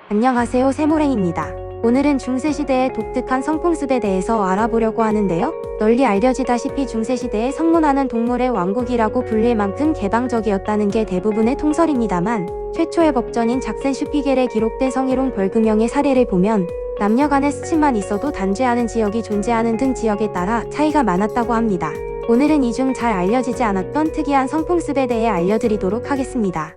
안녕하세요, 세모랭입니다. 오늘은 중세시대의 독특한 성풍습에 대해서 알아보려고 하는데요. 널리 알려지다시피 중세시대의 성문화는 동물의 왕국이라고 불릴 만큼 개방적이었다는 게 대부분의 통설입니다만, 최초의 법전인 작센 슈피겔에 기록된 성희롱 벌금형의 사례를 보면 남녀 간의 스친만 있어도 단죄하는 지역이 존재하는 등 지역에 따라 차이가 많았다고 합니다. 오늘은 이 중 잘 알려지지 않았던 특이한 성풍습에 대해 알려드리도록 하겠습니다.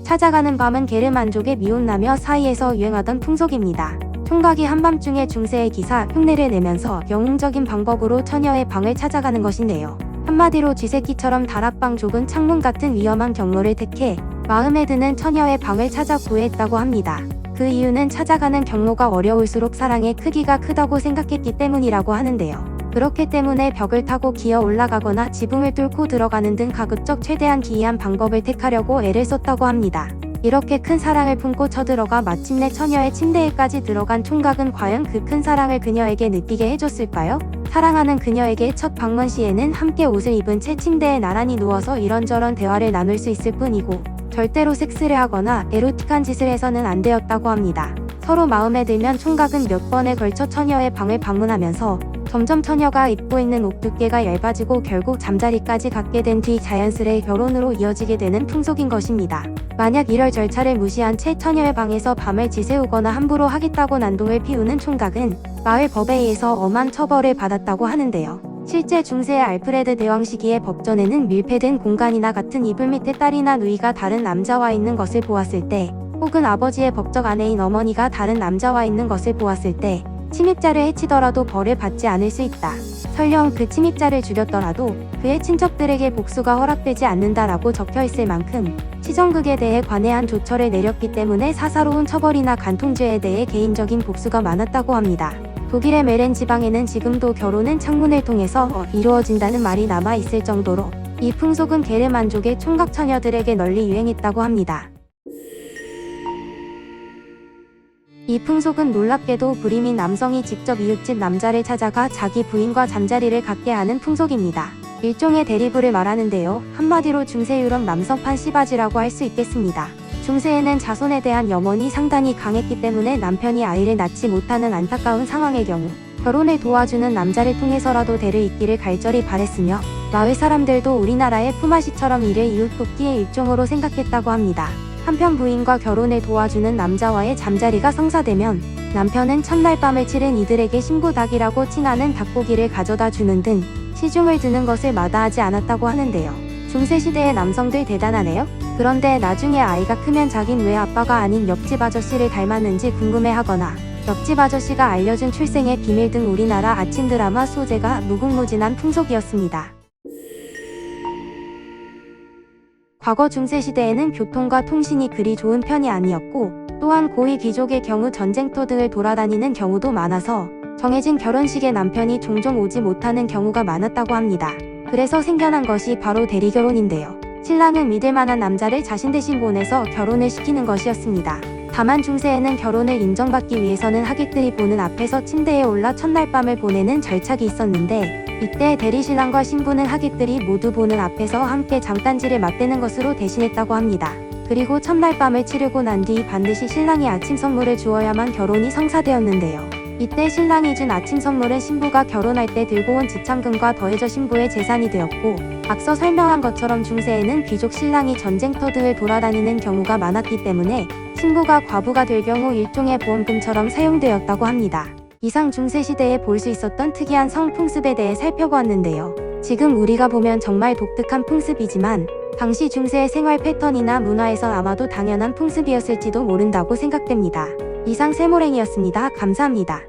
찾아가는 밤은 게르만족의 미혼 남녀 사이에서 유행하던 풍속입니다. 총각이 한밤중에 중세의 기사 흉내를 내면서 영웅적인 방법으로 처녀의 방을 찾아가는 것인데요. 한마디로 쥐새끼처럼 다락방 좁은 창문 같은 위험한 경로를 택해 마음에 드는 처녀의 방을 찾아 구했다고 합니다. 그 이유는 찾아가는 경로가 어려울수록 사랑의 크기가 크다고 생각했기 때문이라고 하는데요. 그렇기 때문에 벽을 타고 기어 올라가거나 지붕을 뚫고 들어가는 등 가급적 최대한 기이한 방법을 택하려고 애를 썼다고 합니다. 이렇게 큰 사랑을 품고 쳐들어가 마침내 처녀의 침대에까지 들어간 총각은 과연 그 큰 사랑을 그녀에게 느끼게 해줬을까요? 사랑하는 그녀에게 첫 방문 시에는 함께 옷을 입은 채 침대에 나란히 누워서 이런저런 대화를 나눌 수 있을 뿐이고 절대로 섹스를 하거나 에로틱한 짓을 해서는 안 되었다고 합니다. 서로 마음에 들면 총각은 몇 번에 걸쳐 처녀의 방을 방문하면서 점점 처녀가 입고 있는 옷 두께가 얇아지고 결국 잠자리까지 갖게 된 뒤 자연스레 결혼으로 이어지게 되는 풍속인 것입니다. 만약 이럴 절차를 무시한 채 처녀의 방에서 밤을 지새우거나 함부로 하겠다고 난동을 피우는 총각은 마을 법에 의해서 엄한 처벌을 받았다고 하는데요. 실제 중세의 알프레드 대왕 시기의 법전에는 밀폐된 공간이나 같은 이불 밑에 딸이나 누이가 다른 남자와 있는 것을 보았을 때, 혹은 아버지의 법적 아내인 어머니가 다른 남자와 있는 것을 보았을 때 침입자를 해치더라도 벌을 받지 않을 수 있다. 설령 그 침입자를 죽였더라도 그의 친척들에게 복수가 허락되지 않는다라고 적혀있을 만큼 시정극에 대해 관해한 조처를 내렸기 때문에 사사로운 처벌이나 간통죄에 대해 개인적인 복수가 많았다고 합니다. 독일의 메렌 지방에는 지금도 결혼은 창문을 통해서 이루어진다는 말이 남아있을 정도로 이 풍속은 게르만족의 총각 처녀들에게 널리 유행했다고 합니다. 이 풍속은 놀랍게도 불임인 남성이 직접 이웃집 남자를 찾아가 자기 부인과 잠자리를 갖게 하는 풍속입니다. 일종의 대리부를 말하는데요. 한마디로 중세 유럽 남성판 씨바지라고 할 수 있겠습니다. 중세에는 자손에 대한 염원이 상당히 강했기 때문에 남편이 아이를 낳지 못하는 안타까운 상황의 경우 결혼을 도와주는 남자를 통해서라도 대를 잇기를 간절히 바랬으며 마을 사람들도 우리나라의 품앗이처럼 이를 이웃 돕기의 일종으로 생각했다고 합니다. 한편 부인과 결혼을 도와주는 남자와의 잠자리가 성사되면 남편은 첫날 밤을 치른 이들에게 신부닭이라고 칭하는 닭고기를 가져다 주는 등 시중을 드는 것을 마다하지 않았다고 하는데요. 중세시대의 남성들 대단하네요. 그런데 나중에 아이가 크면 자긴 왜 아빠가 아닌 옆집 아저씨를 닮았는지 궁금해하거나 옆집 아저씨가 알려준 출생의 비밀 등 우리나라 아침 드라마 소재가 무궁무진한 풍속이었습니다. 과거 중세시대에는 교통과 통신이 그리 좋은 편이 아니었고 또한 고위 귀족의 경우 전쟁터 등을 돌아다니는 경우도 많아서 정해진 결혼식에 남편이 종종 오지 못하는 경우가 많았다고 합니다. 그래서 생겨난 것이 바로 대리결혼인데요. 신랑은 믿을만한 남자를 자신 대신 보내서 결혼을 시키는 것이었습니다. 다만 중세에는 결혼을 인정받기 위해서는 하객들이 보는 앞에서 침대에 올라 첫날 밤을 보내는 절차가 있었는데 이때 대리신랑과 신부는 하객들이 모두 보는 앞에서 함께 잠단지를 맞대는 것으로 대신했다고 합니다. 그리고 첫날 밤을 치르고 난 뒤 반드시 신랑이 아침 선물을 주어야만 결혼이 성사되었는데요. 이때 신랑이 준 아침 선물은 신부가 결혼할 때 들고 온 지참금과 더해져 신부의 재산이 되었고 앞서 설명한 것처럼 중세에는 귀족 신랑이 전쟁터 등을 돌아다니는 경우가 많았기 때문에 신부가 과부가 될 경우 일종의 보험금처럼 사용되었다고 합니다. 이상 중세시대에 볼 수 있었던 특이한 성풍습에 대해 살펴보았는데요. 지금 우리가 보면 정말 독특한 풍습이지만 당시 중세의 생활 패턴이나 문화에선 아마도 당연한 풍습이었을지도 모른다고 생각됩니다. 이상 세모랭이었습니다. 감사합니다.